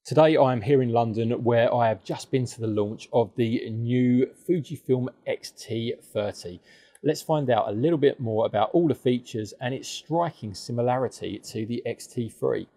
Today I am here in London where I have just been to the launch of the new Fujifilm X-T30. Let's find out a little bit more about all the features and its striking similarity to the X-T3.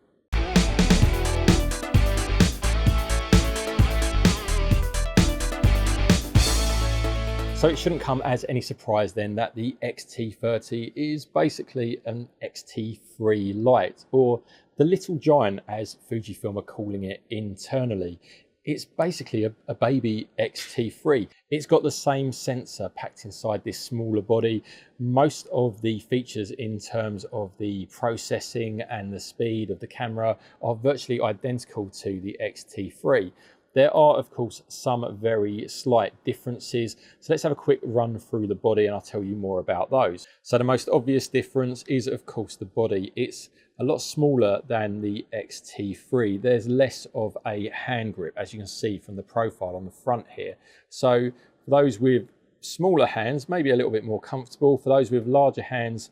So it shouldn't come as any surprise then that the X-T30 is basically an X-T3 Lite, or the little giant as Fujifilm are calling it internally. It's basically a baby X-T3. It's got the same sensor packed inside this smaller body. Most of the features in terms of the processing and the speed of the camera are virtually identical to the X-T3. There are, of course, some very slight differences. So let's have a quick run through the body and I'll tell you more about those. So the most obvious difference is, of course, the body. It's a lot smaller than the X-T3. There's less of a hand grip, as you can see from the profile on the front here. So for those with smaller hands, maybe a little bit more comfortable. For those with larger hands,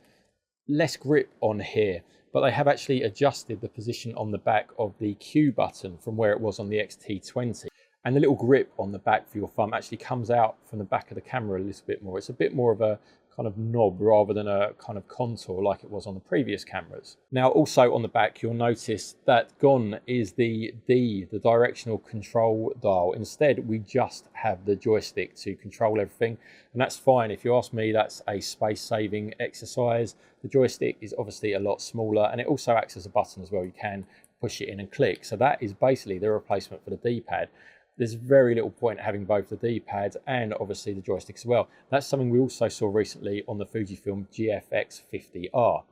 less grip on here. But they have actually adjusted the position on the back of the Q button from where it was on the X-T20. And the little grip on the back for your thumb actually comes out from the back of the camera a little bit more. It's a bit more of a kind of knob rather than a kind of contour like it was on the previous cameras. Now also on the back you'll notice that gone is the D, the directional control dial. Instead we just have the joystick to control everything, and that's fine. If you ask me, that's a space saving exercise. The joystick is obviously a lot smaller and it also acts as a button as well. You can push it in and click, so that is basically the replacement for the D-pad. There's very little point having both the D-pads and obviously the joystick as well. That's something we also saw recently on the Fujifilm GFX50R.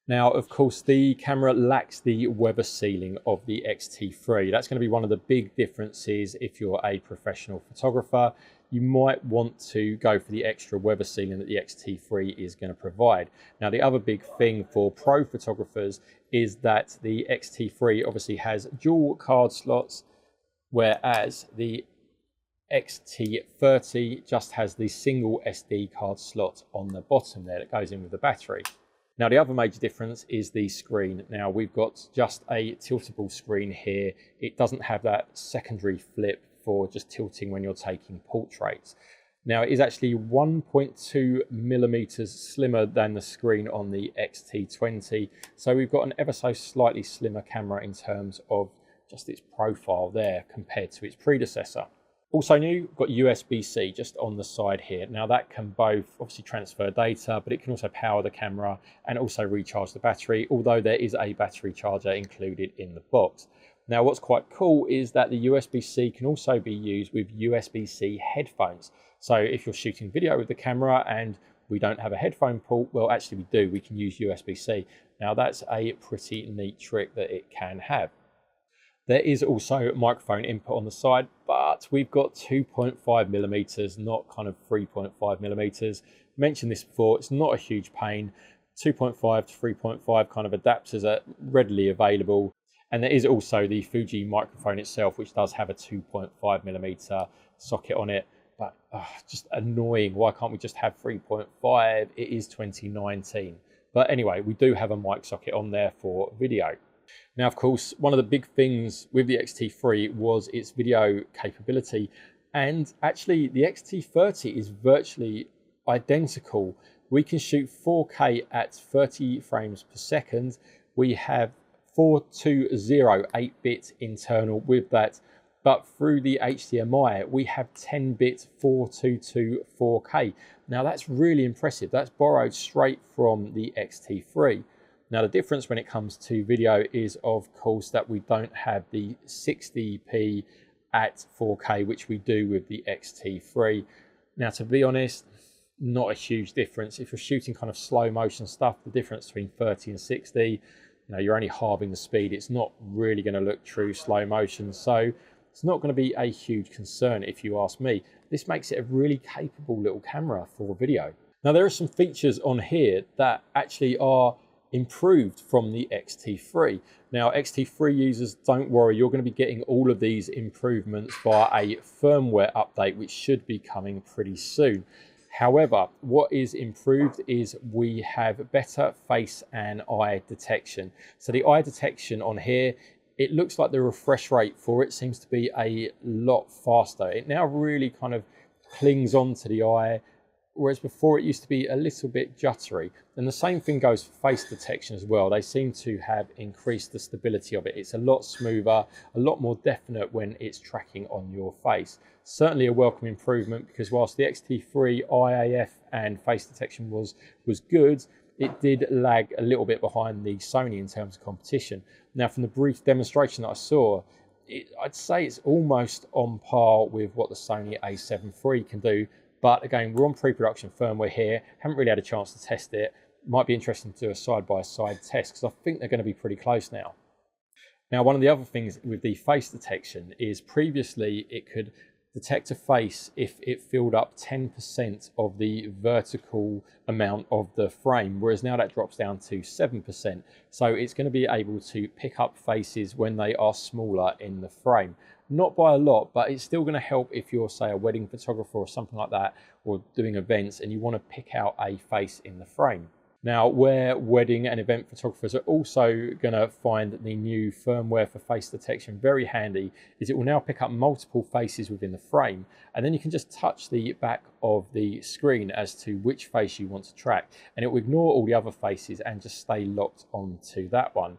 Now, of course, the camera lacks the weather sealing of the X-T3. That's going to be one of the big differences if you're a professional photographer. You might want to go for the extra weather sealing that the X-T3 is going to provide. Now, the other big thing for pro photographers is that the X-T3 obviously has dual card slots, whereas the X-T30 just has the single SD card slot on the bottom there that goes in with the battery. Now the other major difference is the screen. Now we've got just a tiltable screen here. It doesn't have that secondary flip for just tilting when you're taking portraits. Now it is actually 1.2 millimeters slimmer than the screen on the X-T20. So we've got an ever so slightly slimmer camera in terms of just its profile there compared to its predecessor. Also new, got USB-C just on the side here. Now that can both obviously transfer data, but it can also power the camera and also recharge the battery, although there is a battery charger included in the box. Now what's quite cool is that the USB-C can also be used with USB-C headphones. So if you're shooting video with the camera and we don't have a headphone port, well actually we do, we can use USB-C. Now that's a pretty neat trick that it can have. There is also microphone input on the side, but we've got 2.5 millimeters, not kind of 3.5 millimeters. Mentioned this before, it's not a huge pain. 2.5 to 3.5 kind of adapters are readily available. And there is also the Fuji microphone itself, which does have a 2.5 millimeter socket on it. But just annoying, why can't we just have 3.5? It is 2019. But anyway, we do have a mic socket on there for video. Now, of course, one of the big things with the X-T3 was its video capability. And actually, the X-T30 is virtually identical. We can shoot 4K at 30 frames per second. We have 420 8-bit internal with that. But through the HDMI, we have 10-bit 422 4K. Now, that's really impressive. That's borrowed straight from the X-T3. Now the difference when it comes to video is of course that we don't have the 60p at 4K, which we do with the X-T3. Now to be honest, not a huge difference. If you're shooting kind of slow motion stuff, the difference between 30 and 60, you know, you're only halving the speed. It's not really going to look true slow motion. So it's not going to be a huge concern if you ask me. This makes it a really capable little camera for video. Now there are some features on here that actually are improved from the X-T3. Now X-T3 users, don't worry, you're going to be getting all of these improvements via a firmware update which should be coming pretty soon. However, what is improved is we have better face and eye detection. So the eye detection on here it looks like the refresh rate for it seems to be a lot faster. It now really kind of clings onto the eye, whereas before it used to be a little bit juttery. And the same thing goes for face detection as well. They seem to have increased the stability of it. It's a lot smoother, a lot more definite when it's tracking on your face. Certainly a welcome improvement, because whilst the X-T3 IAF and face detection was good, it did lag a little bit behind the Sony in terms of competition. Now, from the brief demonstration that I saw, I'd say it's almost on par with what the Sony a7 III can do. But again, we're on pre-production firmware here, haven't really had a chance to test it. Might be interesting to do a side-by-side test, because I think they're going to be pretty close now. Now, one of the other things with the face detection is previously it could detect a face if it filled up 10% of the vertical amount of the frame, whereas now that drops down to 7%. So it's going to be able to pick up faces when they are smaller in the frame. Not by a lot, but it's still going to help if you're, say, a wedding photographer or something like that, or doing events and you want to pick out a face in the frame. Now, where wedding and event photographers are also going to find the new firmware for face detection very handy, is it will now pick up multiple faces within the frame, and then you can just touch the back of the screen as to which face you want to track, and it will ignore all the other faces and just stay locked onto that one.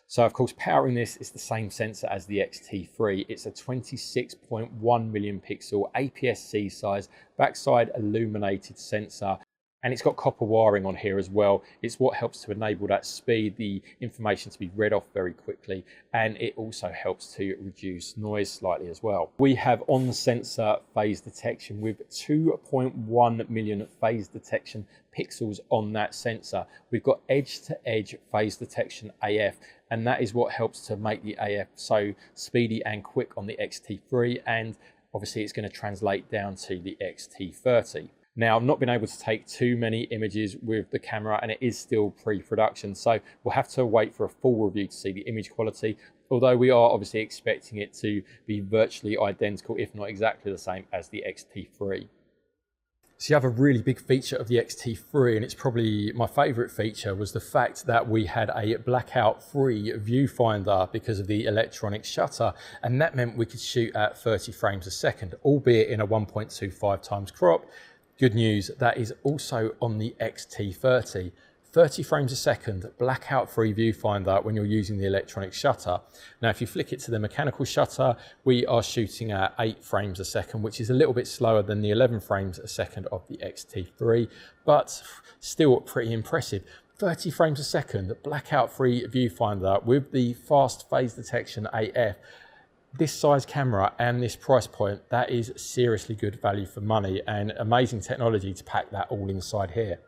So of course, powering this is the same sensor as the X-T3. It's a 26.1 million pixel APS-C size backside illuminated sensor. And it's got copper wiring on here as well. It's what helps to enable that speed, the information to be read off very quickly. And it also helps to reduce noise slightly as well. We have on-sensor phase detection with 2.1 million phase detection pixels on that sensor. We've got edge-to-edge phase detection AF, and that is what helps to make the AF so speedy and quick on the X-T3. And obviously it's going to translate down to the X-T30. Now, I've not been able to take too many images with the camera, and it is still pre-production, so we'll have to wait for a full review to see the image quality, although we are obviously expecting it to be virtually identical, if not exactly the same as the X-T3. So you have a really big feature of the X-T3, and it's probably my favorite feature, was the fact that we had a blackout-free viewfinder because of the electronic shutter, and that meant we could shoot at 30 frames a second, albeit in a 1.25 times crop. Good news, that is also on the X-T30. 30 frames a second, blackout-free viewfinder when you're using the electronic shutter. Now, if you flick it to the mechanical shutter, we are shooting at 8 frames a second, which is a little bit slower than the 11 frames a second of the X-T3, but still pretty impressive. 30 frames a second, blackout-free viewfinder with the fast phase detection AF. This size camera and this price point, that is seriously good value for money, and amazing technology to pack that all inside here.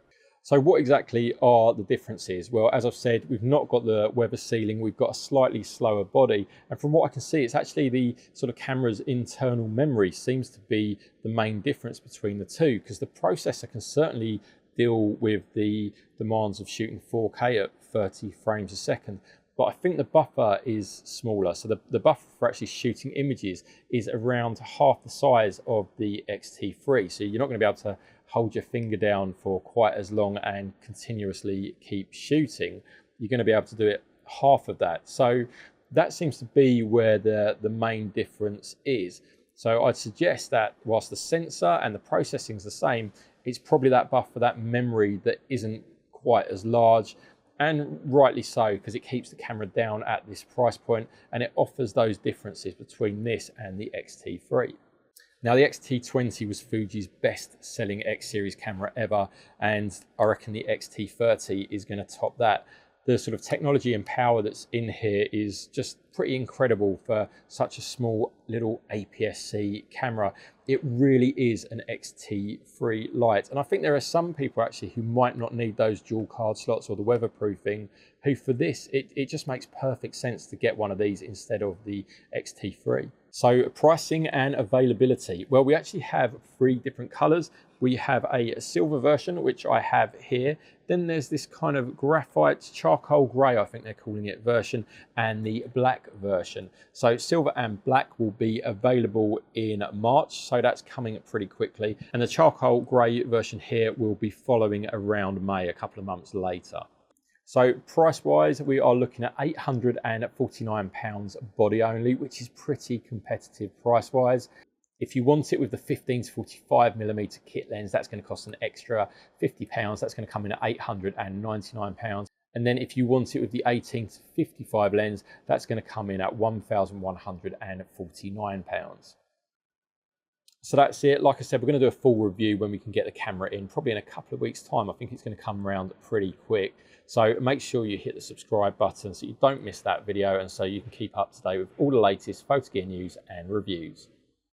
So what exactly are the differences? Well, as I've said, we've not got the weather sealing, we've got a slightly slower body, and from what I can see, it's actually the sort of camera's internal memory seems to be the main difference between the two, because the processor can certainly deal with the demands of shooting 4K at 30 frames a second. But I think the buffer is smaller. So the buffer for actually shooting images is around half the size of the X-T3. So you're not going to be able to hold your finger down for quite as long and continuously keep shooting. You're going to be able to do it half of that. So that seems to be where the main difference is. So I'd suggest that whilst the sensor and the processing is the same, it's probably that buffer, that memory that isn't quite as large. And rightly so, because it keeps the camera down at this price point, and it offers those differences between this and the X-T3. Now, the X-T20 was Fuji's best-selling X-series camera ever, and I reckon the X-T30 is going to top that. The sort of technology and power that's in here is just pretty incredible for such a small little APS-C camera. It really is an X-T3 light. And I think there are some people actually who might not need those dual card slots or the weatherproofing, who for this, it just makes perfect sense to get one of these instead of the X-T3. So pricing and availability. Well, we actually have 3 different colors. We have a silver version, which I have here. Then there's this kind of graphite charcoal gray, I think they're calling it, version, and the black version. So silver and black will be available in March, so that's coming pretty quickly. And the charcoal gray version here will be following around May, a couple of months later. So price-wise, we are looking at £849 body only, which is pretty competitive price-wise. If you want it with the 15 to 45mm kit lens, that's going to cost an extra £50. That's going to come in at £899. And then if you want it with the 18 to 55 lens, that's going to come in at £1,149. So that's it. Like I said, we're going to do a full review when we can get the camera in, probably in a couple of weeks' time. I think it's going to come around pretty quick. So make sure you hit the subscribe button so you don't miss that video and so you can keep up to date with all the latest photo gear news and reviews.